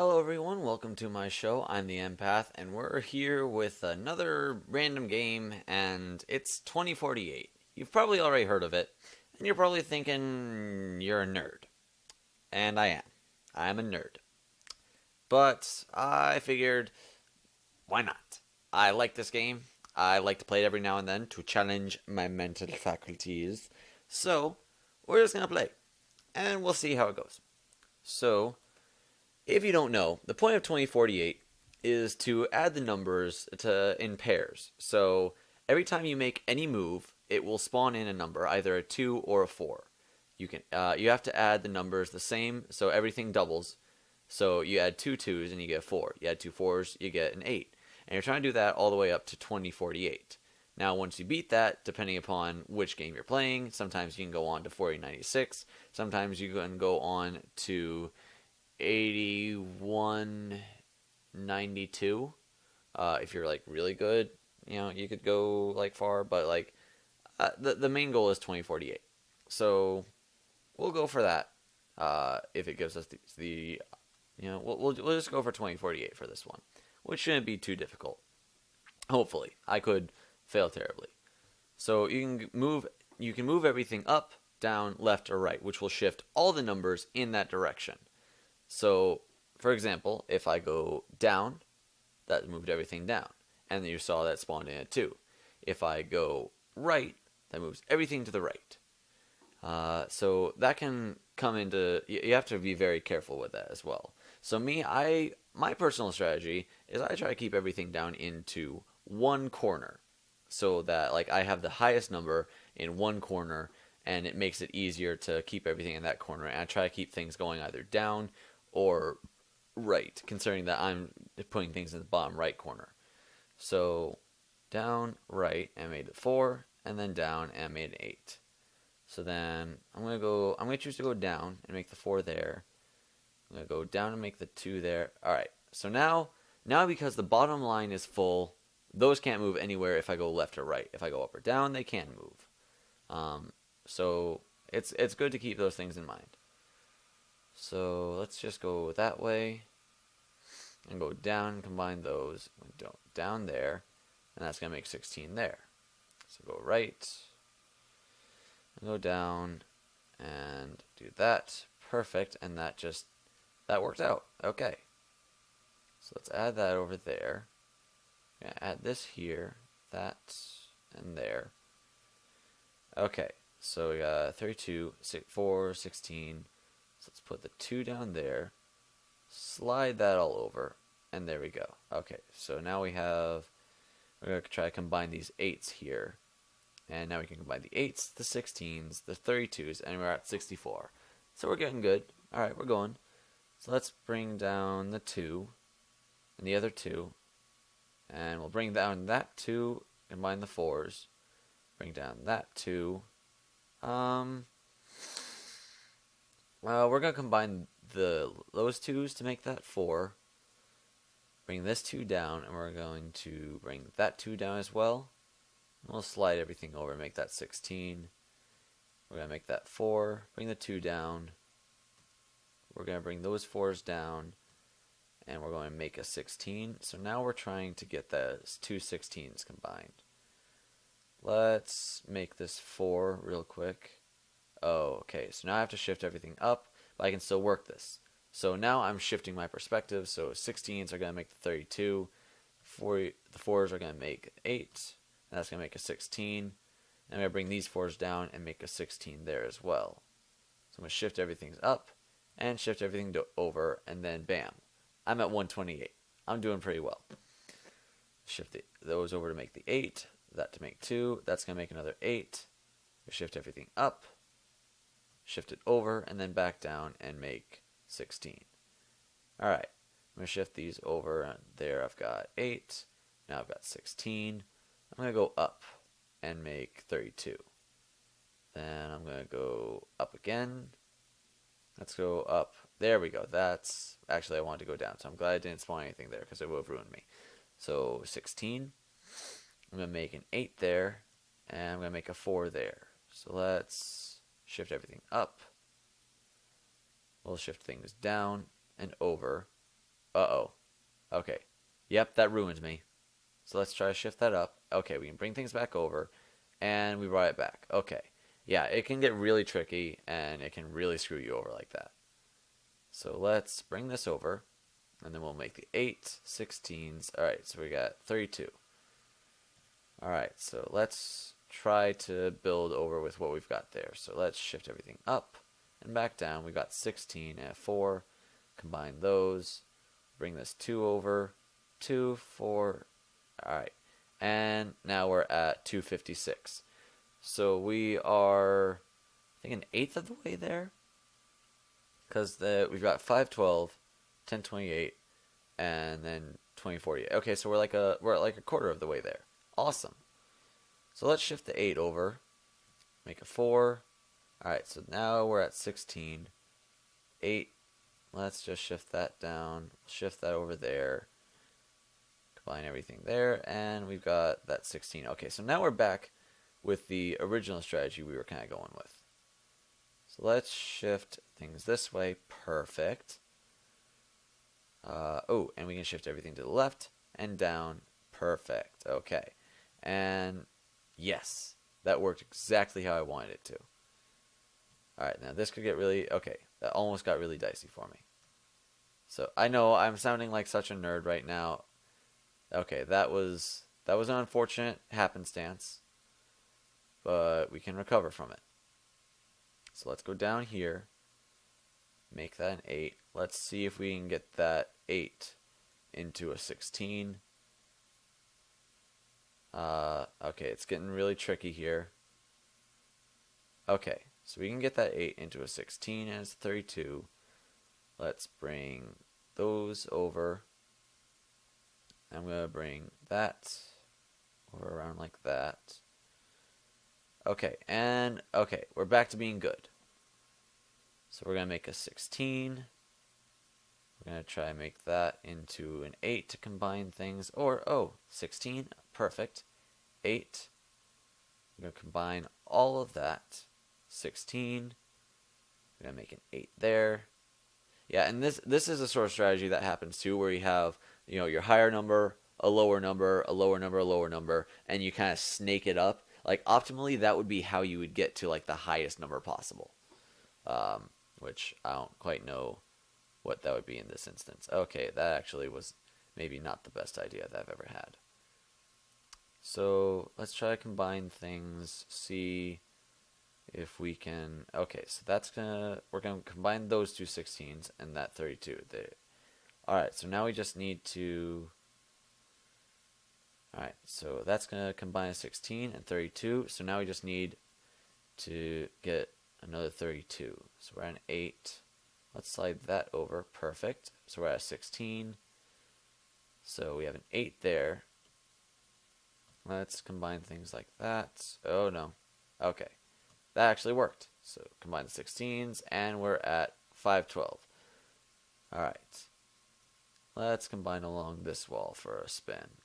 Hello everyone, welcome to my show. I'm the Empath, and we're here with another random game, and it's 2048. You've probably already heard of it, and you're probably thinking you're a nerd. And I am. I'm a nerd. But I figured, why not? I like this game. I like to play it every now and then to challenge my mental faculties. So, we're just gonna play, and we'll see how it goes. So, if you don't know, the point of 2048 is to add the numbers in pairs. So every time you make any move, it will spawn in a number, either a 2 or a 4. You have to add the numbers the same, so everything doubles. So you add two twos and you get a 4. You add two fours, you get an 8. And you're trying to do that all the way up to 2048. Now, once you beat that, depending upon which game you're playing, sometimes you can go on to 4096. Sometimes you can go on to 8192. If you're like really good, you could go like far, but like the main goal is 2048. So we'll go for that. If it gives us we'll just go for 2048 for this one, which shouldn't be too difficult. Hopefully, I could fail terribly. So you can move everything up, down, left, or right, which will shift all the numbers in that direction. So, for example, if I go down, that moved everything down. And then you saw that spawned in at 2. If I go right, that moves everything to the right. So that can come into... You have to be very careful with that as well. So my personal strategy is I try to keep everything down into one corner. So that like I have the highest number in one corner, and it makes it easier to keep everything in that corner. And I try to keep things going either down or right, considering that I'm putting things in the bottom right corner. So down, right, and I made it 4, and then down, and I made an 8. So then I'm gonna choose to go down and make the 4 there. I'm gonna go down and make the 2 there. Alright, so now because the bottom line is full, those can't move anywhere if I go left or right. If I go up or down, they can move. So it's good to keep those things in mind. So let's just go that way and go down and combine those. Down there, and that's going to make 16 there. So go right and go down and do that. Perfect, and that worked out. Okay. So let's add that over there. I'm going to add this here, that, and there. Okay, so we got 32, 4, 16. So let's put the 2 down there, slide that all over, and there we go. Okay, so now we're going to try to combine these 8s here. And now we can combine the 8s, the 16s, the 32s, and we're at 64. So we're getting good. Alright, we're going. So let's bring down the 2, and the other 2, and we'll bring down that 2, combine the 4s, bring down that 2, we're going to combine those 2's to make that 4. Bring this 2 down, and we're going to bring that 2 down as well. We'll slide everything over and make that 16. We're going to make that 4. Bring the 2 down. We're going to bring those 4's down, and we're going to make a 16. So now we're trying to get those two 16's combined. Let's make this 4 real quick. Oh, okay, so now I have to shift everything up, but I can still work this. So now I'm shifting my perspective, so 16s are going to make the 32, the 4s are going to make 8, and that's going to make a 16, and I'm going to bring these 4s down and make a 16 there as well. So I'm going to shift everything up, and shift everything over, and then bam, I'm at 128. I'm doing pretty well. Shift those over to make the 8, that to make 2, that's going to make another 8, shift everything up, shift it over, and then back down and make 16. Alright, I'm going to shift these over, and there I've got 8, now I've got 16. I'm going to go up and make 32. Then I'm going to go up again. Let's go up. There we go. That's actually, I wanted to go down, so I'm glad I didn't spawn anything there because it would have ruined me. So 16. I'm going to make an 8 there, and I'm going to make a 4 there. So let's shift everything up. We'll shift things down and over. Uh-oh. Okay. Yep, that ruined me. So let's try to shift that up. Okay, we can bring things back over, and we brought it back. Okay. Yeah, it can get really tricky, and it can really screw you over like that. So let's bring this over, and then we'll make the 8, 16s. All right, so we got 32. All right, so let's try to build over with what we've got there. So let's shift everything up and back down. We got 16 and 4. Combine those. Bring this 2 over. 2, 4. All right. And now we're at 256. So we are, I think, an eighth of the way there. Because we've got 512, 1028, and then 2048. Okay, so we're at like a quarter of the way there. Awesome. So let's shift the 8 over. Make a 4. Alright, so now we're at 16. 8. Let's just shift that down. Shift that over there. Combine everything there. And we've got that 16. Okay, so now we're back with the original strategy we were kind of going with. So let's shift things this way. Perfect. Oh, and we can shift everything to the left and down. Perfect. Okay. And yes, that worked exactly how I wanted it to. Alright, now this could get really... Okay, that almost got really dicey for me. So, I know I'm sounding like such a nerd right now. Okay, that was an unfortunate happenstance. But we can recover from it. So let's go down here. Make that an 8. Let's see if we can get that 8 into a 16. Okay, it's getting really tricky here. Okay, so we can get that 8 into a 16 and it's 32. Let's bring those over. I'm going to bring that over around like that. Okay, and okay, we're back to being good. So we're going to make a 16. We're going to try and make that into an 8 to combine things. Or, oh, 16. Perfect. 8. We're going to combine all of that. 16. We're going to make an 8 there. Yeah, and this is a sort of strategy that happens too, where you have, you know, your higher number, a lower number, a lower number, a lower number, and you kind of snake it up. Like, optimally, that would be how you would get to, like, the highest number possible. Which I don't quite know what that would be in this instance. Okay, that actually was maybe not the best idea that I've ever had. So let's try to combine things, see if we can... Okay, so we're gonna combine those two 16s and that 32. Alright, so now we just need to... Alright, so that's gonna combine 16 and 32. So now we just need to get another 32. So we're at an 8. Let's slide that over. Perfect. So we're at a 16. So we have an 8 there. Let's combine things like that. Oh no. Okay. That actually worked. So combine the 16s and we're at 512. Alright. Let's combine along this wall for a spin.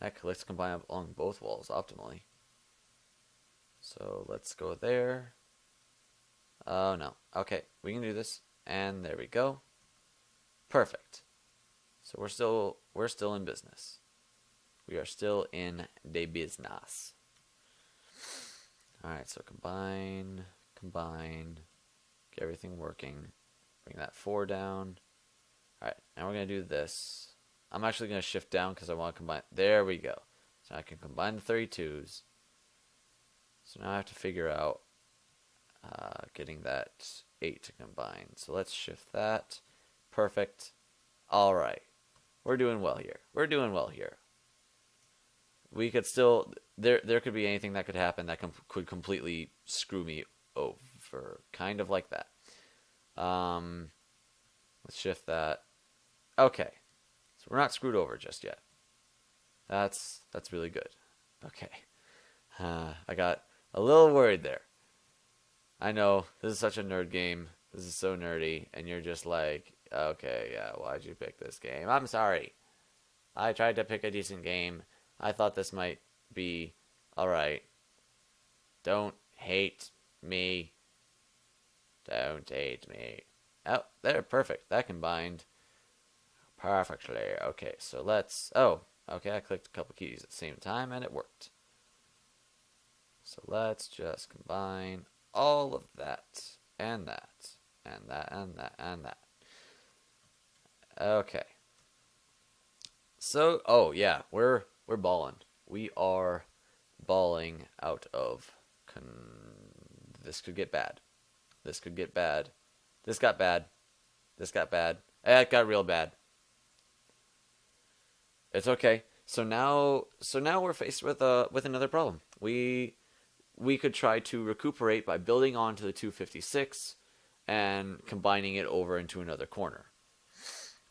Heck, let's combine along both walls optimally. So let's go there. Oh no. Okay, we can do this. And there we go. Perfect. So we're still in business. We are still in the business. Alright, so combine, get everything working. Bring that 4 down. Alright, now we're going to do this. I'm actually going to shift down because I want to combine. There we go. So I can combine the 32s. So now I have to figure out getting that 8 to combine. So let's shift that. Perfect. Alright. We're doing well here. We're doing well here. We could still... There could be anything that could happen that could completely screw me over. Kind of like that. Let's shift that. Okay. So we're not screwed over just yet. That's really good. Okay. I got a little worried there. I know, this is such a nerd game. This is so nerdy. And you're just like, okay, yeah, why'd you pick this game? I'm sorry. I tried to pick a decent game. I thought this might be alright. Don't hate me. Don't hate me. Oh, there, perfect. That combined perfectly. Okay, so let's... Oh, okay, I clicked a couple keys at the same time, and it worked. So let's just combine all of that, and that, and that, and that, and that. Okay. So, oh yeah, we're balling. We are balling out of... This could get bad. This could get bad. This got bad. This got bad. It got real bad. It's okay. So now we're faced with another problem. We could try to recuperate by building onto the 256 and combining it over into another corner.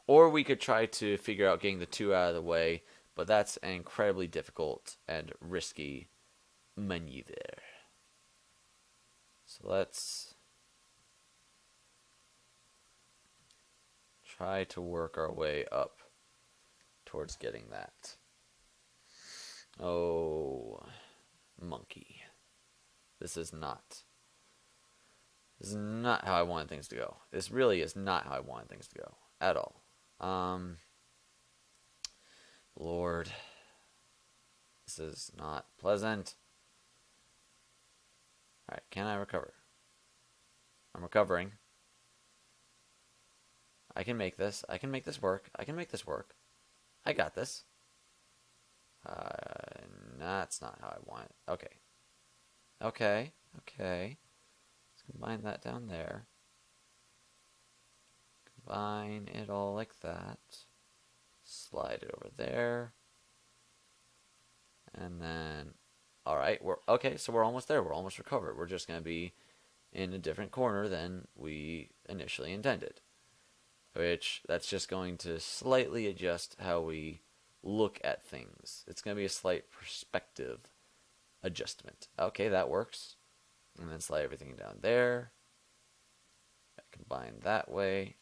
Or we could try to figure out getting the 2 out of the way, but that's an incredibly difficult and risky maneuver. So let's try to work our way up towards getting that. Oh, monkey. This is not how I wanted things to go. This really is not how I wanted things to go at all. Lord, this is not pleasant. Alright, can I recover? I'm recovering. I can make this. I can make this work. I can make this work. I got this. That's not how I want it. Okay. Okay. Okay. Let's combine that down there. Combine it all like that. Slide it over there. And then... Alright, okay, so we're almost there. We're almost recovered. We're just going to be in a different corner than we initially intended. Which, that's just going to slightly adjust how we look at things. It's going to be a slight perspective adjustment. Okay, that works. And then slide everything down there. Combine that way.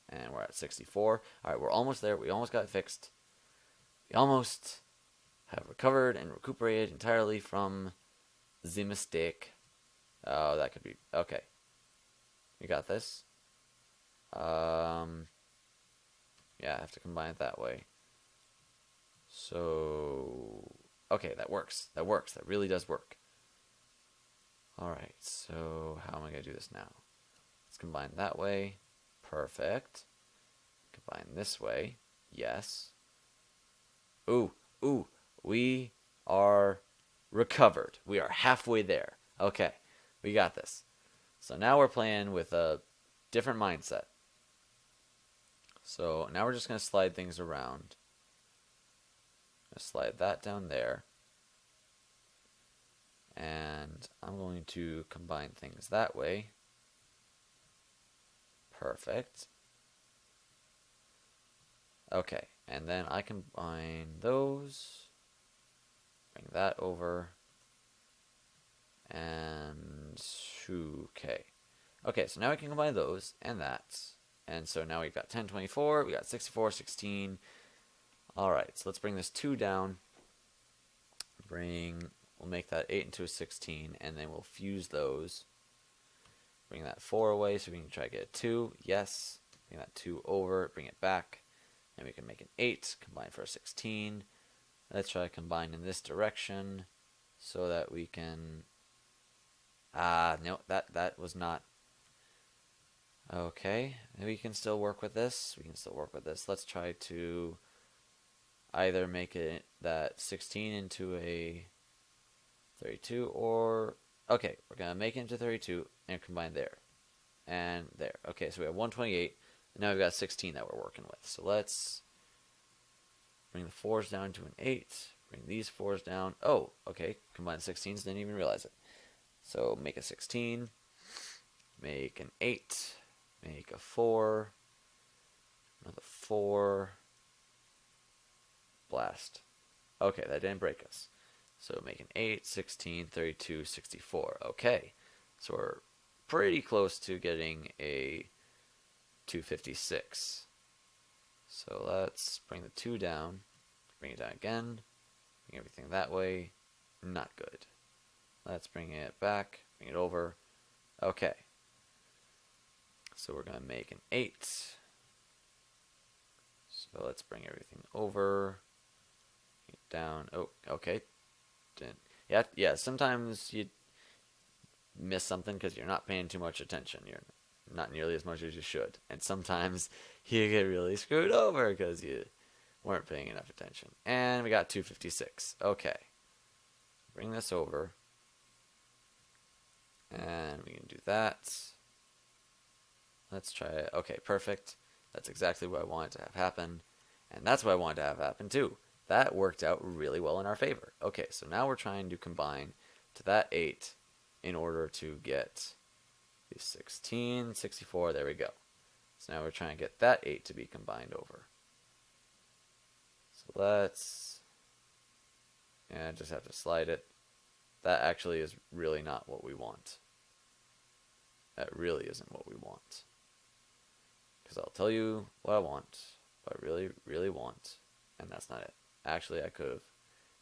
And we're at 64. Alright, we're almost there. We almost got it fixed. We almost have recovered and recuperated entirely from the mistake. Oh, that could be... Okay. We got this. Yeah, I have to combine it that way. So... Okay, that works. That works. That really does work. Alright, so how am I going to do this now? Let's combine that way. Perfect. Combine this way. Yes. Ooh, ooh. We are recovered. We are halfway there. Okay, we got this. So now we're playing with a different mindset. So now we're just going to slide things around. Slide that down there. And I'm going to combine things that way. Perfect. Okay, and then I combine those. Bring that over. And okay. Okay, so now we can combine those and that. And so now we've got 10, 24, we got 64, 16. Alright, so let's bring this 2 down. We'll make that 8 into a 16, and then we'll fuse those. Bring that 4 away so we can try to get a 2. Yes. Bring that 2 over, bring it back. And we can make an 8, combine for a 16. Let's try to combine in this direction so that we can... no, that was not... Okay, we can still work with this. We can still work with this. Let's try to either make it that 16 into a 32 or... Okay, we're going to make it into 32 and combine there. And there. Okay, so we have 128. And now we've got 16 that we're working with. So let's bring the 4s down to an 8. Bring these 4s down. Oh, okay. Combine 16s. Didn't even realize it. So make a 16. Make an 8. Make a 4. Another 4. Blast. Okay, that didn't break us. So make an 8, 16, 32, 64. Okay. So we're pretty close to getting a 256. So let's bring the 2 down. Bring it down again. Bring everything that way. Not good. Let's bring it back. Bring it over. Okay. So we're going to make an 8. So let's bring everything over. Down. Oh, okay. Yeah, sometimes you miss something because you're not paying too much attention. You're not nearly as much as you should. And sometimes you get really screwed over because you weren't paying enough attention. And we got 256. Okay. Bring this over. And we can do that. Let's try it. Okay, perfect. That's exactly what I wanted to have happen. And that's what I wanted to have happen too. That worked out really well in our favor. Okay, so now we're trying to combine to that 8 in order to get the 16, 64, there we go. So now we're trying to get that 8 to be combined over. So let's, yeah, just have to slide it. That actually is really not what we want. That really isn't what we want. Because I'll tell you what I want, what I really, really want, and that's not it. Actually, I could have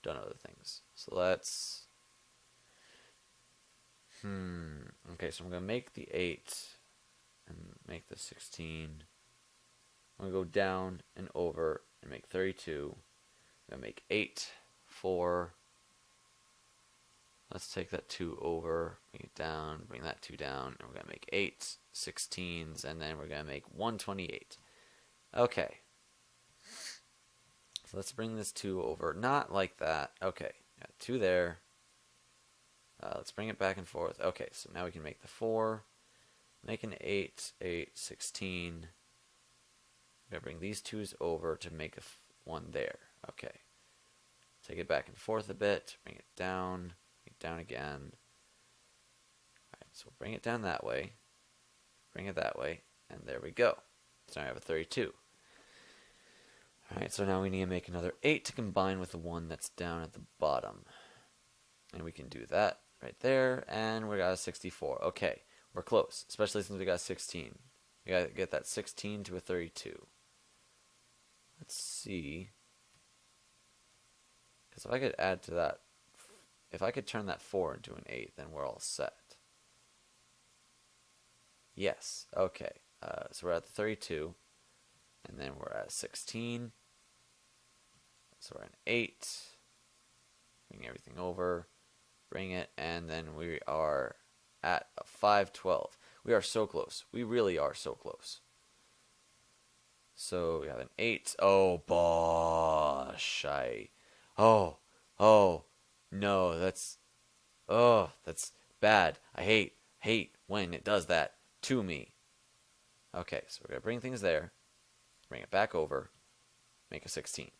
done other things. So let's, okay, so I'm going to make the 8 and make the 16. I'm going to go down and over and make 32. I'm going to make 8, 4. Let's take that 2 over, bring it down, bring that 2 down, and we're going to make 8, 16s, and then we're going to make 128. Okay. So let's bring this 2 over. Not like that. Okay. Got 2 there. Let's bring it back and forth. Okay, so now we can make the 4. Make an 8, 8, 16. I'm going to bring these 2's over to make a 1 there. Okay. Take it back and forth a bit. Bring it down. Bring it down again. Alright, so we'll bring it down that way. Bring it that way. And there we go. So now I have a 32. Alright, so now we need to make another 8 to combine with the one that's down at the bottom. And we can do that right there. And we got a 64. Okay, we're close, especially since we got 16. We got to get that 16 to a 32. Let's see. Because if I could add to that, if I could turn that 4 into an 8, then we're all set. Yes, okay. So we're at the 32. And then we're at 16. So we're at an 8. Bring everything over. Bring it. And then we are at a 512. We are so close. We really are so close. So we have an 8. Oh, bosh. Oh, no, that's bad. I hate when it does that to me. Okay, so we're going to bring things there. Bring it back over, make a 16.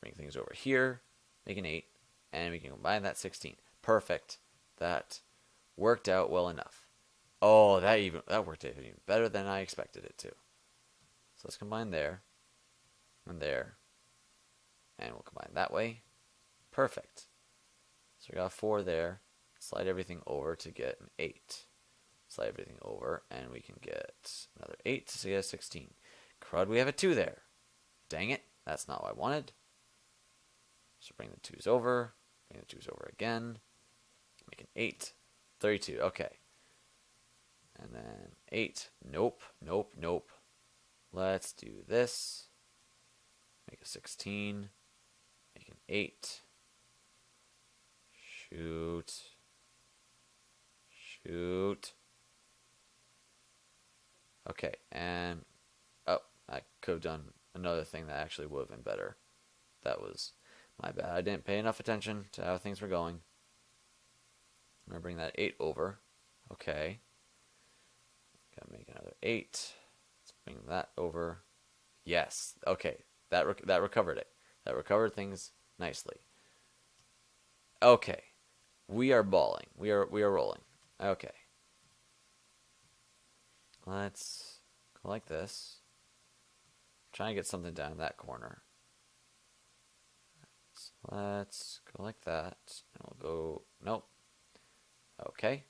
Bring things over here, make an 8, and we can combine that 16. Perfect. That worked out well enough. Oh, that worked out even better than I expected it to. So let's combine there, and there, and we'll combine that way. Perfect. So we got a 4 there. Slide everything over to get an 8. Slide everything over, and we can get another 8 to get a 16. Crud, we have a 2 there. Dang it, that's not what I wanted. So bring the 2's over, bring the 2's over again, make an 8, 32, okay. And then 8, nope. Let's do this. Make a 16, make an 8. Shoot. Okay, and I could have done another thing that actually would have been better. That was my bad. I didn't pay enough attention to how things were going. I'm going to bring that 8 over. Okay. Got to make another 8. Let's bring that over. Yes. Okay. That recovered it. That recovered things nicely. Okay. We are balling. We are rolling. Okay. Let's go like this. Try and get something down in that corner. So let's go like that. And we'll go, nope. Okay.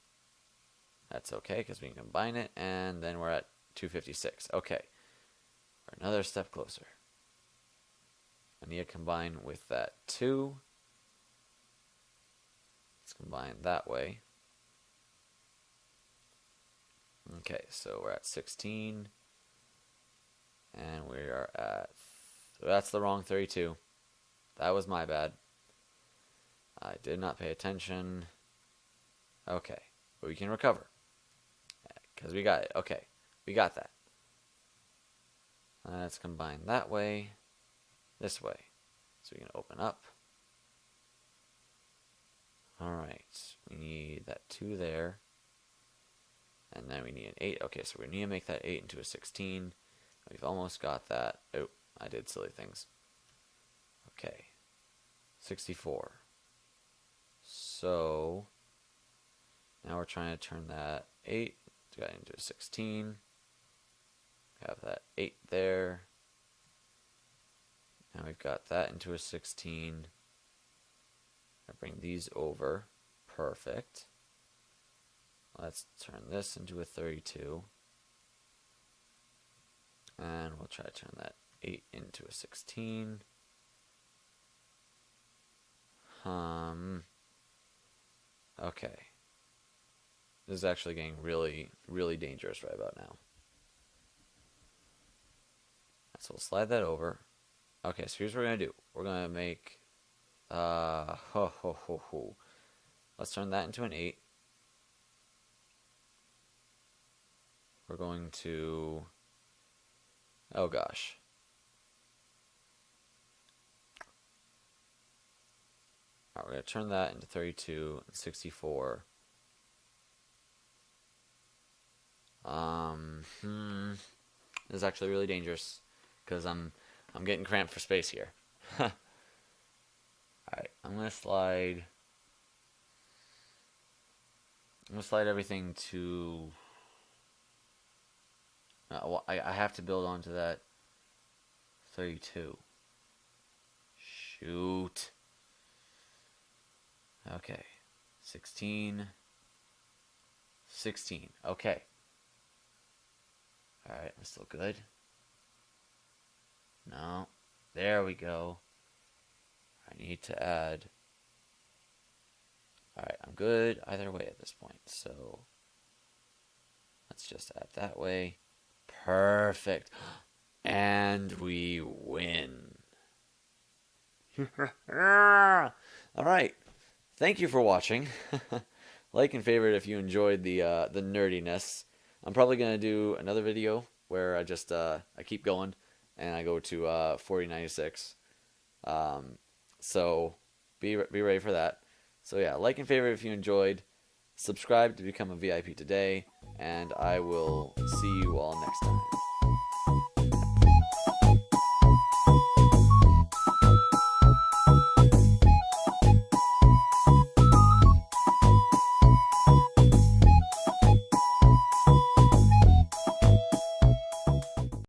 That's okay because we can combine it. And then we're at 256. Okay. We're another step closer. I need to combine with that 2. Let's combine that way. Okay, so we're at 16. And we are at... That's the wrong 32. That was my bad. I did not pay attention. Okay, but we can recover. Because we got it. Okay, we got that. Let's combine that way, this way. So we can open up. Alright, we need that 2 there. And then we need an 8. Okay, so we need to make that 8 into a 16. We've almost got that. Oh, I did silly things. Okay, 64. So, now we're trying to turn that 8 into a 16. Have that 8 there. Now we've got that into a 16. I bring these over. Perfect. Let's turn this into a 32. And we'll try to turn that 8 into a 16. Okay. This is actually getting really, really dangerous right about now. So we'll slide that over. Okay, so here's what we're going to do. We're going to make... Let's turn that into an 8. We're going to... Oh gosh. Alright, we're going to turn that into 32 and 64. This is actually really dangerous because I'm getting cramped for space here. Alright, I'm gonna slide everything to well, I have to build onto that 32. Shoot. Okay. 16. 16. Okay. Alright, I'm still good. No. There we go. I need to add... Alright, I'm good either way at this point. So, let's just add that way. Perfect. And we win. Alright. Thank you for watching. Like and favorite if you enjoyed the nerdiness. I'm probably going to do another video where I just I keep going and I go to 4096. So be ready for that. So yeah, like and favorite if you enjoyed. Subscribe to become a VIP today, and I will see you all next time.